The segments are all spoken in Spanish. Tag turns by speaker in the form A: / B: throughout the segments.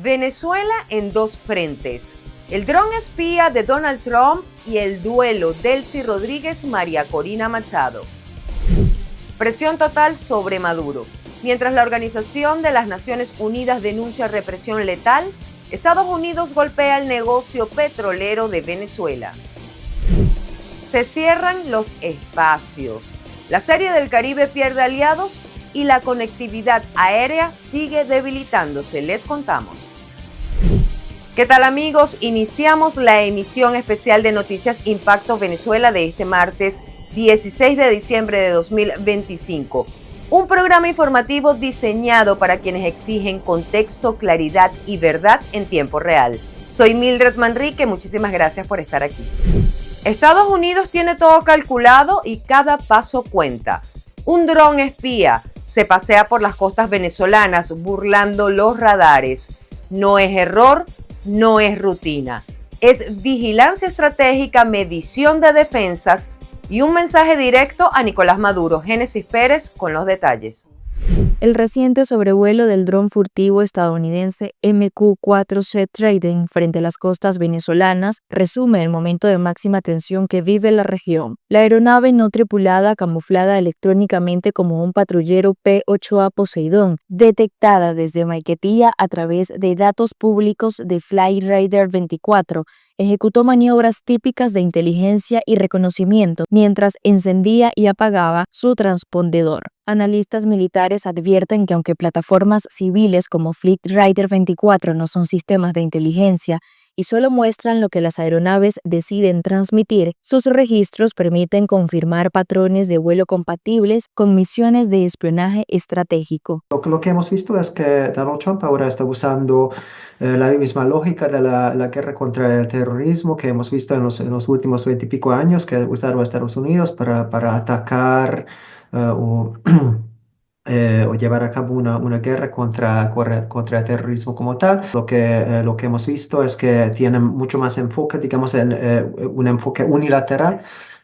A: Venezuela en dos frentes. El dron espía de Donald Trump y el duelo Delcy Rodríguez-María Corina Machado. Presión total sobre Maduro. Mientras la Organización de las Naciones Unidas denuncia represión letal, Estados Unidos golpea el negocio petrolero de Venezuela. Se cierran los espacios. La Serie del Caribe pierde aliados y la conectividad aérea sigue debilitándose. Les contamos. ¿Qué tal, amigos? Iniciamos la emisión especial de Noticias Impacto Venezuela de este martes 16 de diciembre de 2025. Un programa informativo diseñado para quienes exigen contexto, claridad y verdad en tiempo real. Soy Mildred Manrique, muchísimas gracias por estar aquí. Estados Unidos tiene todo calculado y cada paso cuenta. Un dron espía se pasea por las costas venezolanas burlando los radares. No es error, no es rutina. Es vigilancia estratégica, medición de defensas y un mensaje directo a Nicolás Maduro. Génesis Pérez con los detalles.
B: El reciente sobrevuelo del dron furtivo estadounidense MQ-4C Trident frente a las costas venezolanas resume el momento de máxima tensión que vive la región. La aeronave no tripulada, camuflada electrónicamente como un patrullero P-8A Poseidón, detectada desde Maiquetía a través de datos públicos de Flightradar 24, ejecutó maniobras típicas de inteligencia y reconocimiento mientras encendía y apagaba su transpondedor. Analistas militares advierten que aunque plataformas civiles como Flightradar 24 no son sistemas de inteligencia y solo muestran lo que las aeronaves deciden transmitir, sus registros permiten confirmar patrones de vuelo compatibles con misiones de espionaje estratégico.
C: Lo que hemos visto es que Donald Trump ahora está usando la misma lógica de la guerra contra el terrorismo que hemos visto en los últimos 20 y pico años, que usaron Estados Unidos para atacar o o llevar a cabo una guerra contra el terrorismo como tal. Lo que hemos visto es que tienen mucho más enfoque, digamos, en un enfoque unilateral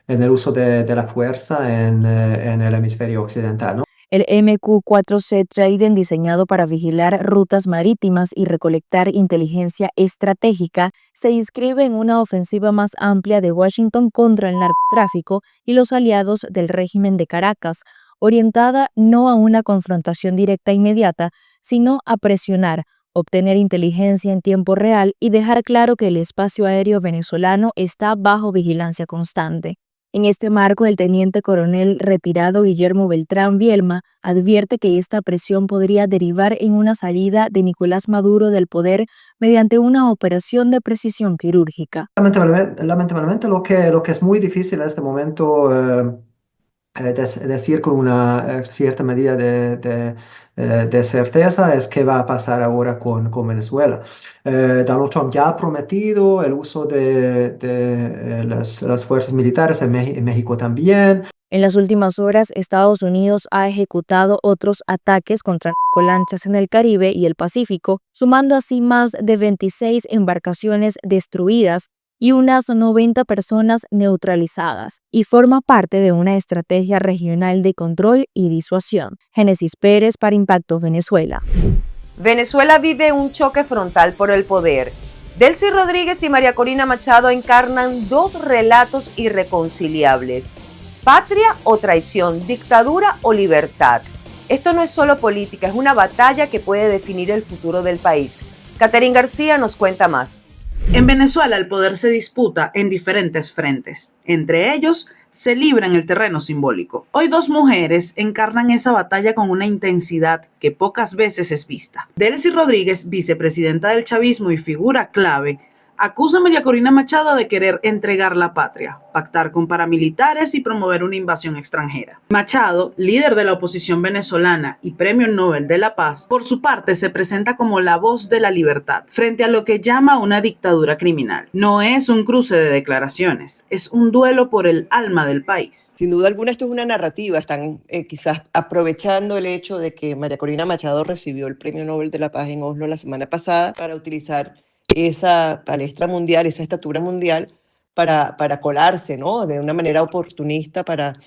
C: en el uso de la fuerza en el hemisferio occidental, ¿no?
B: El MQ-4C Trident, diseñado para vigilar rutas marítimas y recolectar inteligencia estratégica, se inscribe en una ofensiva más amplia de Washington contra el narcotráfico y los aliados del régimen de Caracas, orientada no a una confrontación directa e inmediata, sino a presionar, obtener inteligencia en tiempo real y dejar claro que el espacio aéreo venezolano está bajo vigilancia constante. En este marco, el teniente coronel retirado Guillermo Beltrán Vielma advierte que esta presión podría derivar en una salida de Nicolás Maduro del poder mediante una operación de precisión quirúrgica.
C: Lamentablemente lo que es muy difícil en este momento decir con una cierta medida de certeza es qué va a pasar ahora con Venezuela. Donald Trump ya ha prometido el uso de las fuerzas militares en México también.
B: En las últimas horas, Estados Unidos ha ejecutado otros ataques contra narcolanchas en el Caribe y el Pacífico, sumando así más de 26 embarcaciones destruidas y unas 90 personas neutralizadas, y forma parte de una estrategia regional de control y disuasión. Génesis Pérez para Impacto Venezuela.
A: Venezuela vive un choque frontal por el poder. Delcy Rodríguez y María Corina Machado encarnan dos relatos irreconciliables: patria o traición, dictadura o libertad. Esto no es solo política, es una batalla que puede definir el futuro del país. Catherine García nos cuenta más.
D: En Venezuela el poder se disputa en diferentes frentes. Entre ellos, se libra en el terreno simbólico. Hoy dos mujeres encarnan esa batalla con una intensidad que pocas veces es vista. Delcy Rodríguez, vicepresidenta del chavismo y figura clave, acusa a María Corina Machado de querer entregar la patria, pactar con paramilitares y promover una invasión extranjera. Machado, líder de la oposición venezolana y Premio Nobel de la Paz, por su parte se presenta como la voz de la libertad frente a lo que llama una dictadura criminal. No es un cruce de declaraciones, es un duelo por el alma del país.
E: Sin duda alguna esto es una narrativa, están quizás aprovechando el hecho de que María Corina Machado recibió el Premio Nobel de la Paz en Oslo la semana pasada para utilizar esa palestra mundial, esa estatura mundial, para colarse, ¿no? De una manera oportunista, para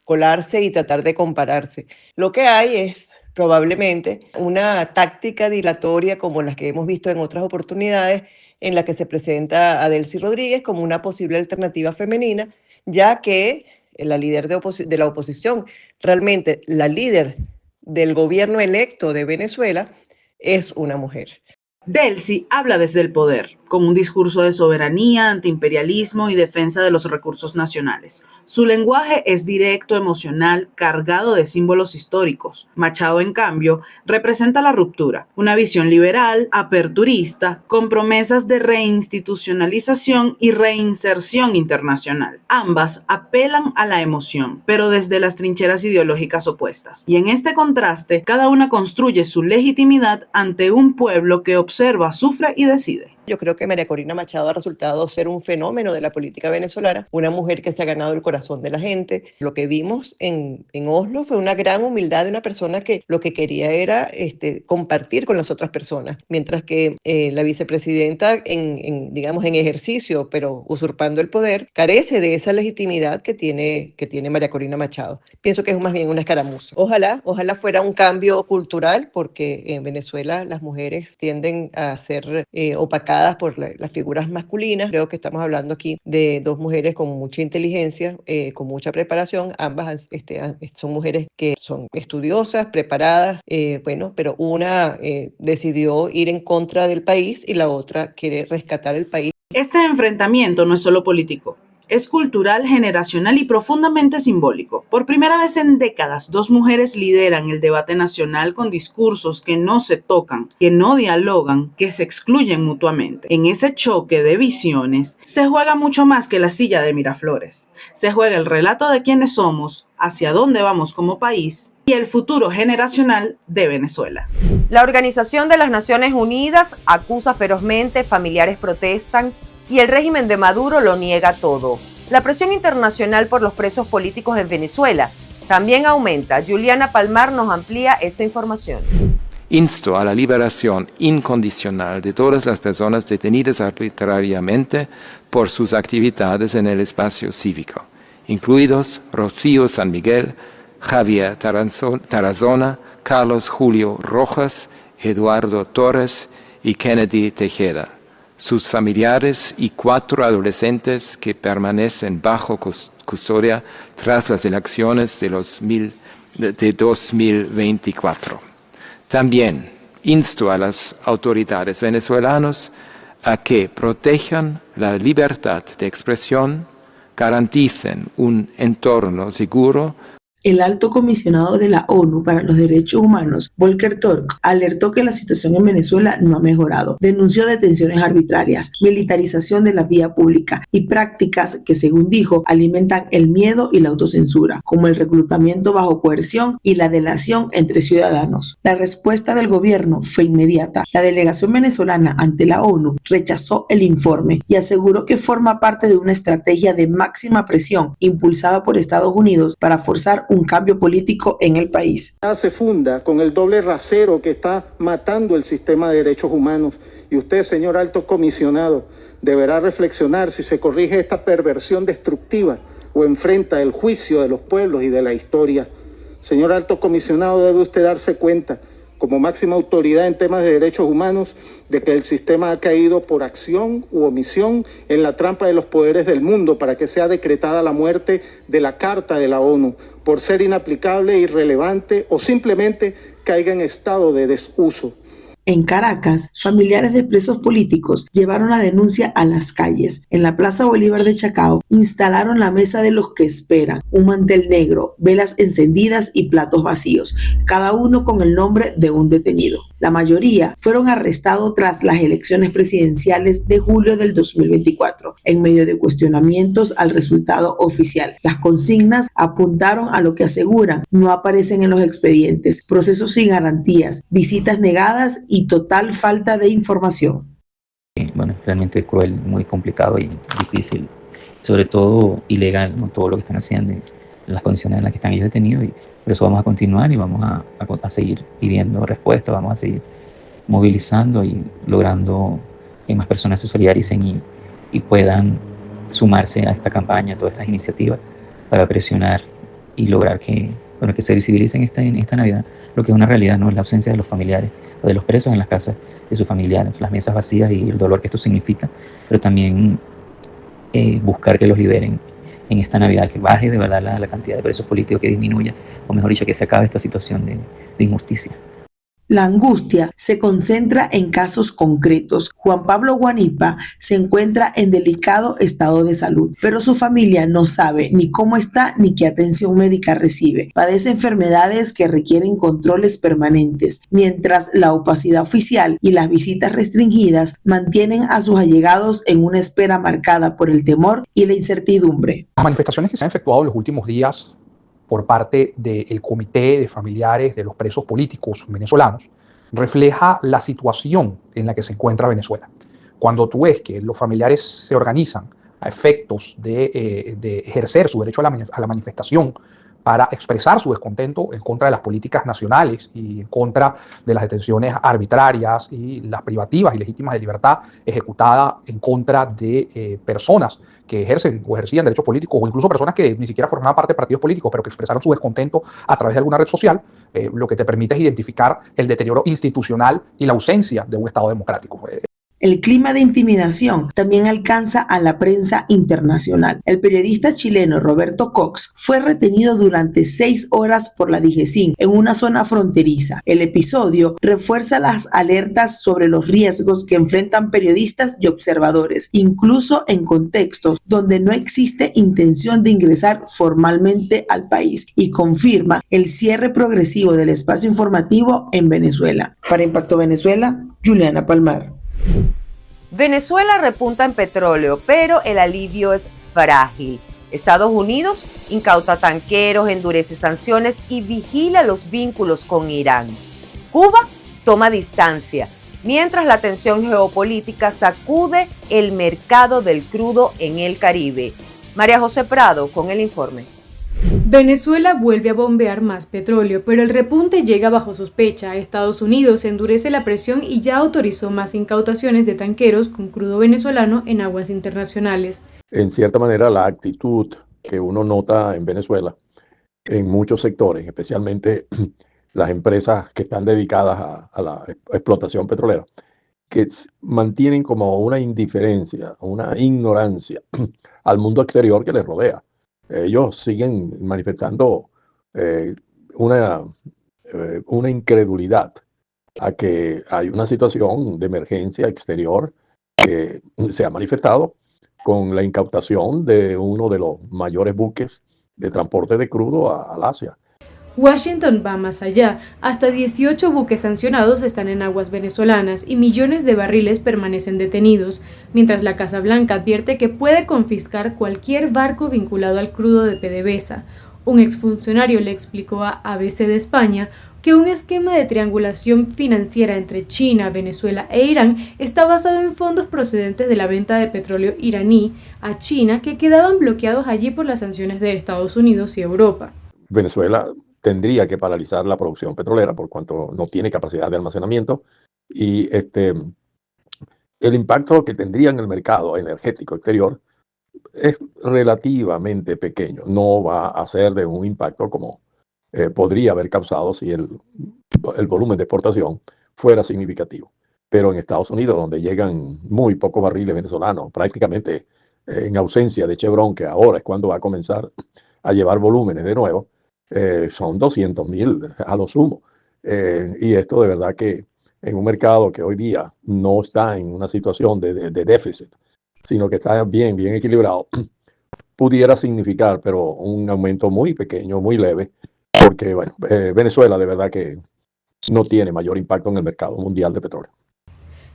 E: colarse y tratar de compararse. Lo que hay es probablemente una táctica dilatoria como las que hemos visto en otras oportunidades, en la que se presenta a Delcy Rodríguez como una posible alternativa femenina, ya que la líder de la oposición, realmente la líder del gobierno electo de Venezuela, es una mujer.
D: Delcy habla desde el poder, con un discurso de soberanía, antiimperialismo y defensa de los recursos nacionales. Su lenguaje es directo, emocional, cargado de símbolos históricos. Machado, en cambio, representa la ruptura, una visión liberal, aperturista, con promesas de reinstitucionalización y reinserción internacional. Ambas apelan a la emoción, pero desde las trincheras ideológicas opuestas. Y en este contraste, cada una construye su legitimidad ante un pueblo que observa, sufre y decide.
E: Yo creo que María Corina Machado ha resultado ser un fenómeno de la política venezolana, una mujer que se ha ganado el corazón de la gente. Lo que vimos en Oslo fue una gran humildad de una persona que lo que quería era compartir con las otras personas, mientras que la vicepresidenta digamos, en ejercicio, pero usurpando el poder, carece de esa legitimidad que tiene María Corina Machado. Pienso que es más bien una escaramuza. Ojalá fuera un cambio cultural, porque en Venezuela las mujeres tienden a ser opacadas por las figuras masculinas. Creo que estamos hablando aquí de dos mujeres con mucha inteligencia, con mucha preparación. Ambas son mujeres que son estudiosas, preparadas, pero una decidió ir en contra del país y la otra quiere rescatar el país.
D: Este enfrentamiento no es solo político. Es cultural, generacional y profundamente simbólico. Por primera vez en décadas, dos mujeres lideran el debate nacional con discursos que no se tocan, que no dialogan, que se excluyen mutuamente. En ese choque de visiones se juega mucho más que la silla de Miraflores. Se juega el relato de quiénes somos, hacia dónde vamos como país y el futuro generacional de Venezuela.
A: La Organización de las Naciones Unidas acusa ferozmente, familiares protestan y el régimen de Maduro lo niega todo. La presión internacional por los presos políticos en Venezuela también aumenta. Juliana Palmar nos amplía esta información.
F: Insto a la liberación incondicional de todas las personas detenidas arbitrariamente por sus actividades en el espacio cívico, incluidos Rocío San Miguel, Javier Tarazona, Carlos Julio Rojas, Eduardo Torres y Kennedy Tejeda, sus familiares y 4 adolescentes que permanecen bajo custodia tras las elecciones de 2024. También insto a las autoridades venezolanas a que protejan la libertad de expresión, garanticen un entorno seguro.
G: El alto comisionado de la ONU para los Derechos Humanos, Volker Turk, alertó que la situación en Venezuela no ha mejorado. Denunció detenciones arbitrarias, militarización de la vía pública y prácticas que, según dijo, alimentan el miedo y la autocensura, como el reclutamiento bajo coerción y la delación entre ciudadanos. La respuesta del gobierno fue inmediata. La delegación venezolana ante la ONU rechazó el informe y aseguró que forma parte de una estrategia de máxima presión impulsada por Estados Unidos para forzar un cambio político en el país.
H: Se funda con el doble rasero que está matando el sistema de derechos humanos y usted, señor alto comisionado, deberá reflexionar si se corrige esta perversión destructiva o enfrenta el juicio de los pueblos y de la historia. Señor alto comisionado, debe usted darse cuenta, como máxima autoridad en temas de derechos humanos, de que el sistema ha caído por acción u omisión en la trampa de los poderes del mundo para que sea decretada la muerte de la Carta de la ONU, por ser inaplicable, irrelevante o simplemente caiga en estado de desuso.
G: En Caracas, familiares de presos políticos llevaron la denuncia a las calles. En la Plaza Bolívar de Chacao instalaron la mesa de los que esperan, un mantel negro, velas encendidas y platos vacíos, cada uno con el nombre de un detenido. La mayoría fueron arrestados tras las elecciones presidenciales de julio del 2024, en medio de cuestionamientos al resultado oficial. Las consignas apuntaron a lo que aseguran no aparecen en los expedientes: procesos sin garantías, visitas negadas y total falta de información.
I: Bueno, es realmente cruel, muy complicado y difícil, sobre todo ilegal, ¿no? Todo lo que están haciendo, las condiciones en las que están ellos detenidos, y por eso vamos a continuar y vamos a seguir pidiendo respuestas, vamos a seguir movilizando y logrando que más personas se solidaricen y puedan sumarse a esta campaña, a todas estas iniciativas para presionar y lograr que, bueno, que se visibilice en esta Navidad lo que es una realidad, ¿no? La ausencia de los familiares o de los presos en las casas de sus familiares, las mesas vacías y el dolor que esto significa, pero también buscar que los liberen en esta Navidad, que baje de verdad la cantidad de presos políticos, que disminuya, o mejor dicho, que se acabe esta situación de injusticia.
G: La angustia se concentra en casos concretos. Juan Pablo Guanipa se encuentra en delicado estado de salud, pero su familia no sabe ni cómo está ni qué atención médica recibe. Padece enfermedades que requieren controles permanentes, mientras la opacidad oficial y las visitas restringidas mantienen a sus allegados en una espera marcada por el temor y la incertidumbre.
J: Las manifestaciones que se han efectuado en los últimos días por parte del Comité de Familiares de los Presos Políticos Venezolanos refleja la situación en la que se encuentra Venezuela. Cuando tú ves que los familiares se organizan a efectos de ejercer su derecho a la manifestación para expresar su descontento en contra de las políticas nacionales y en contra de las detenciones arbitrarias y las privativas ilegítimas de libertad ejecutadas en contra de personas que ejercen o ejercían derechos políticos, o incluso personas que ni siquiera formaban parte de partidos políticos, pero que expresaron su descontento a través de alguna red social, lo que te permite es identificar el deterioro institucional y la ausencia de un Estado democrático.
G: El clima de intimidación también alcanza a la prensa internacional. El periodista chileno Roberto Cox fue retenido durante 6 horas por la DGCIN en una zona fronteriza. El episodio refuerza las alertas sobre los riesgos que enfrentan periodistas y observadores, incluso en contextos donde no existe intención de ingresar formalmente al país, y confirma el cierre progresivo del espacio informativo en Venezuela. Para Impacto Venezuela, Juliana Palmar.
A: Venezuela repunta en petróleo, pero el alivio es frágil. Estados Unidos incauta tanqueros, endurece sanciones y vigila los vínculos con Irán. Cuba toma distancia, mientras la tensión geopolítica sacude el mercado del crudo en el Caribe. María José Prado con el informe.
K: Venezuela vuelve a bombear más petróleo, pero el repunte llega bajo sospecha. Estados Unidos endurece la presión y ya autorizó más incautaciones de tanqueros con crudo venezolano en aguas internacionales.
L: En cierta manera, la actitud que uno nota en Venezuela, en muchos sectores, especialmente las empresas que están dedicadas a la explotación petrolera, que mantienen como una indiferencia, una ignorancia al mundo exterior que les rodea. Ellos siguen manifestando una incredulidad a que hay una situación de emergencia exterior que se ha manifestado con la incautación de uno de los mayores buques de transporte de crudo al Asia.
K: Washington va más allá. Hasta 18 buques sancionados están en aguas venezolanas y millones de barriles permanecen detenidos, mientras la Casa Blanca advierte que puede confiscar cualquier barco vinculado al crudo de PDVSA. Un exfuncionario le explicó a ABC de España que un esquema de triangulación financiera entre China, Venezuela e Irán está basado en fondos procedentes de la venta de petróleo iraní a China, que quedaban bloqueados allí por las sanciones de Estados Unidos y Europa.
L: Venezuela tendría que paralizar la producción petrolera por cuanto no tiene capacidad de almacenamiento, y el impacto que tendría en el mercado energético exterior es relativamente pequeño. No va a ser de un impacto como podría haber causado si el volumen de exportación fuera significativo. Pero en Estados Unidos, donde llegan muy pocos barriles venezolanos, prácticamente en ausencia de Chevron, que ahora es cuando va a comenzar a llevar volúmenes de nuevo, son 200,000 a lo sumo. Y esto de verdad que en un mercado que hoy día no está en una situación de déficit, sino que está bien equilibrado, pudiera significar, pero un aumento muy pequeño, muy leve, porque bueno, Venezuela de verdad que no tiene mayor impacto en el mercado mundial de petróleo.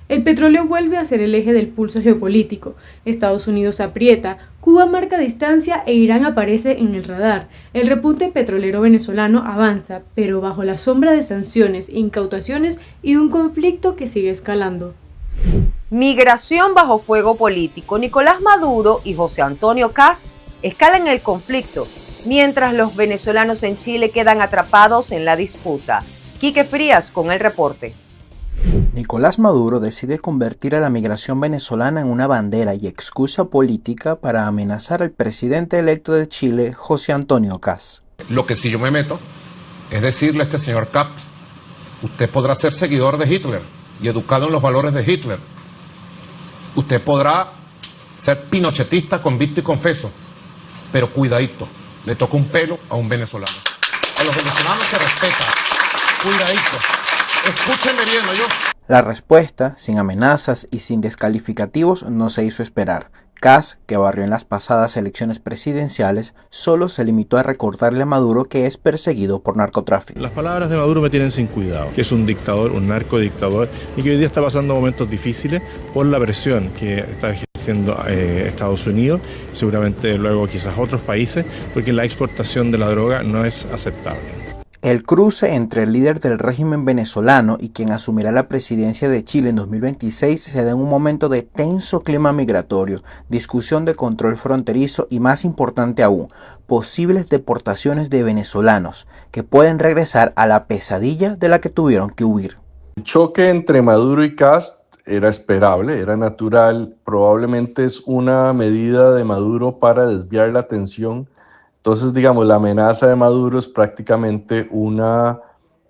K: El petróleo vuelve a ser el eje del pulso geopolítico. Estados Unidos aprieta, Cuba marca distancia e Irán aparece en el radar. El repunte petrolero venezolano avanza, pero bajo la sombra de sanciones, incautaciones y un conflicto que sigue escalando.
A: Migración bajo fuego político. Nicolás Maduro y José Antonio Kast escalan el conflicto, mientras los venezolanos en Chile quedan atrapados en la disputa. Quique Frías con el reporte.
M: Nicolás Maduro decide convertir a la migración venezolana en una bandera y excusa política para amenazar al presidente electo de Chile, José Antonio Kast.
N: Lo que sí yo me meto es decirle a este señor Kapp, usted podrá ser seguidor de Hitler y educado en los valores de Hitler. Usted podrá ser pinochetista, convicto y confeso, pero cuidadito, le toca un pelo a un venezolano. A los venezolanos se respeta, cuidadito. Escúchenme bien, ¿no?
M: La respuesta, sin amenazas y sin descalificativos, no se hizo esperar. Kast, que barrió en las pasadas elecciones presidenciales, solo se limitó a recordarle a Maduro que es perseguido por narcotráfico.
O: Las palabras de Maduro me tienen sin cuidado, que es un dictador, un narcodictador, y que hoy día está pasando momentos difíciles por la presión que está ejerciendo Estados Unidos, seguramente luego quizás otros países, porque la exportación de la droga no es aceptable.
M: El cruce entre el líder del régimen venezolano y quien asumirá la presidencia de Chile en 2026 se da en un momento de tenso clima migratorio, discusión de control fronterizo y, más importante aún, posibles deportaciones de venezolanos que pueden regresar a la pesadilla de la que tuvieron que huir.
L: El choque entre Maduro y Kast era esperable, era natural, probablemente es una medida de Maduro para desviar la atención. Entonces, digamos, la amenaza de Maduro es prácticamente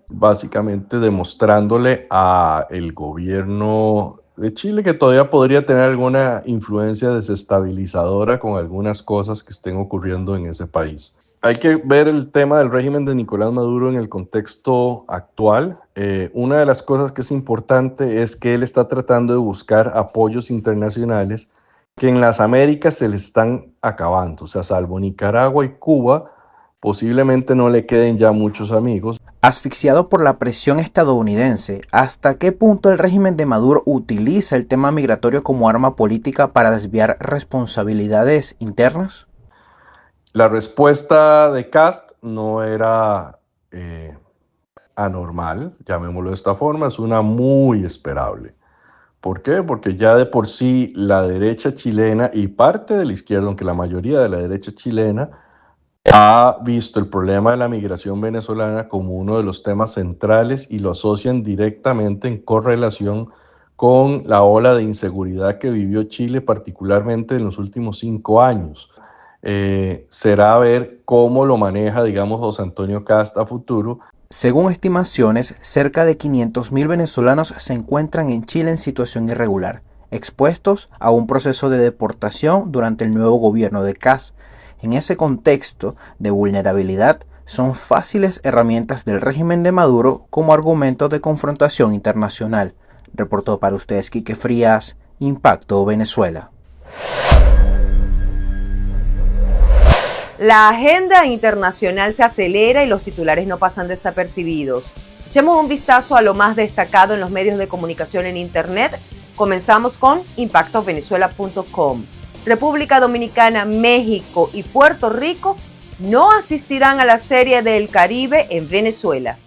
L: básicamente demostrándole a el gobierno de Chile que todavía podría tener alguna influencia desestabilizadora con algunas cosas que estén ocurriendo en ese país. Hay que ver el tema del régimen de Nicolás Maduro en el contexto actual. Una de las cosas que es importante es que él está tratando de buscar apoyos internacionales que en las Américas se le están acabando, o sea, salvo Nicaragua y Cuba, posiblemente no le queden ya muchos amigos.
M: Asfixiado por la presión estadounidense, ¿hasta qué punto el régimen de Maduro utiliza el tema migratorio como arma política para desviar responsabilidades internas?
L: La respuesta de Kast no era anormal, llamémoslo de esta forma, es una muy esperable. ¿Por qué? Porque ya de por sí la derecha chilena y parte de la izquierda, aunque la mayoría de la derecha chilena, ha visto el problema de la migración venezolana como uno de los temas centrales y lo asocian directamente en correlación con la ola de inseguridad que vivió Chile, particularmente en los últimos 5 años. Será ver cómo lo maneja, digamos, José Antonio Kast a futuro.
M: Según estimaciones, cerca de 500.000 venezolanos se encuentran en Chile en situación irregular, expuestos a un proceso de deportación durante el nuevo gobierno de Kast. En ese contexto de vulnerabilidad, son fáciles herramientas del régimen de Maduro como argumento de confrontación internacional. Reportó para ustedes Quique Frías, Impacto Venezuela.
A: La agenda internacional se acelera y los titulares no pasan desapercibidos. Echemos un vistazo a lo más destacado en los medios de comunicación en Internet. Comenzamos con impactovenezuela.com. República Dominicana, México y Puerto Rico no asistirán a la Serie del Caribe en Venezuela.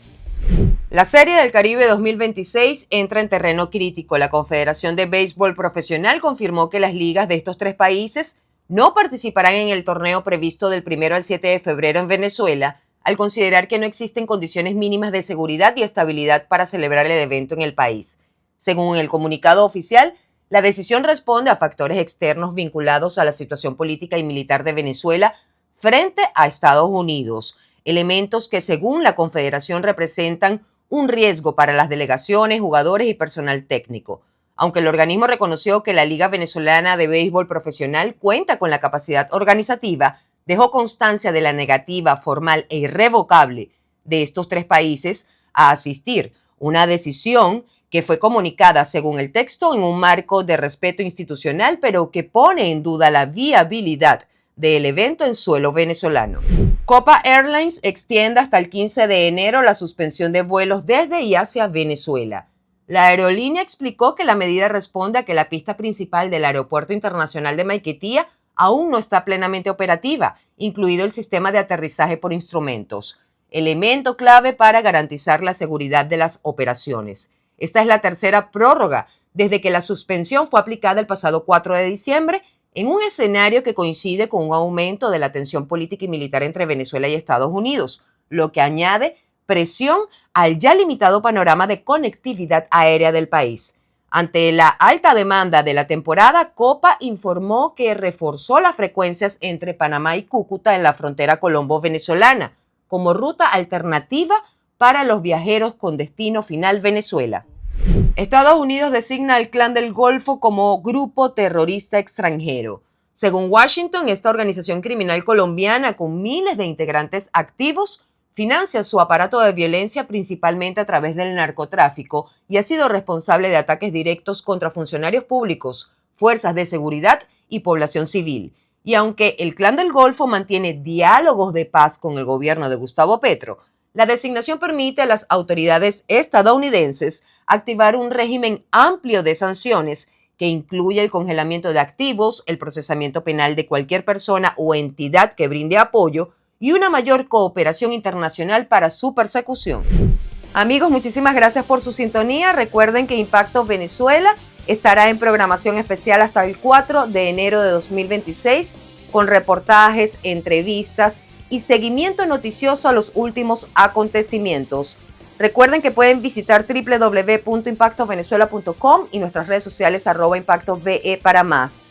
A: La Serie del Caribe 2026 entra en terreno crítico. La Confederación de Béisbol Profesional confirmó que las ligas de estos 3 países no participarán en el torneo previsto del 1 al 7 de febrero en Venezuela, al considerar que no existen condiciones mínimas de seguridad y estabilidad para celebrar el evento en el país. Según el comunicado oficial, la decisión responde a factores externos vinculados a la situación política y militar de Venezuela frente a Estados Unidos, elementos que según la Confederación representan un riesgo para las delegaciones, jugadores y personal técnico. Aunque el organismo reconoció que la Liga Venezolana de Béisbol Profesional cuenta con la capacidad organizativa, dejó constancia de la negativa formal e irrevocable de estos 3 países a asistir, una decisión que fue comunicada según el texto en un marco de respeto institucional, pero que pone en duda la viabilidad del evento en suelo venezolano. Copa Airlines extiende hasta el 15 de enero la suspensión de vuelos desde y hacia Venezuela. La aerolínea explicó que la medida responde a que la pista principal del Aeropuerto Internacional de Maiquetía aún no está plenamente operativa, incluido el sistema de aterrizaje por instrumentos, elemento clave para garantizar la seguridad de las operaciones. Esta es la tercera prórroga desde que la suspensión fue aplicada el pasado 4 de diciembre en un escenario que coincide con un aumento de la tensión política y militar entre Venezuela y Estados Unidos, lo que añade presión al ya limitado panorama de conectividad aérea del país. Ante la alta demanda de la temporada, Copa informó que reforzó las frecuencias entre Panamá y Cúcuta en la frontera colombo-venezolana, como ruta alternativa para los viajeros con destino final Venezuela. Estados Unidos designa al Clan del Golfo como grupo terrorista extranjero. Según Washington, esta organización criminal colombiana con miles de integrantes activos financia su aparato de violencia principalmente a través del narcotráfico y ha sido responsable de ataques directos contra funcionarios públicos, fuerzas de seguridad y población civil. Y aunque el Clan del Golfo mantiene diálogos de paz con el gobierno de Gustavo Petro, la designación permite a las autoridades estadounidenses activar un régimen amplio de sanciones que incluye el congelamiento de activos, el procesamiento penal de cualquier persona o entidad que brinde apoyo y una mayor cooperación internacional para su persecución. Amigos, muchísimas gracias por su sintonía. Recuerden que Impacto Venezuela estará en programación especial hasta el 4 de enero de 2026 con reportajes, entrevistas y seguimiento noticioso a los últimos acontecimientos. Recuerden que pueden visitar www.impactovenezuela.com y nuestras redes sociales @ImpactoVE para más.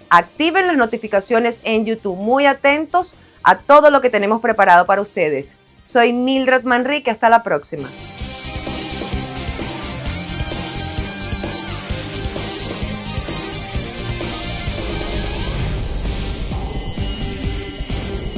A: Activen las notificaciones en YouTube. Muy atentos a todo lo que tenemos preparado para ustedes. Soy Mildred Manrique. Hasta la próxima.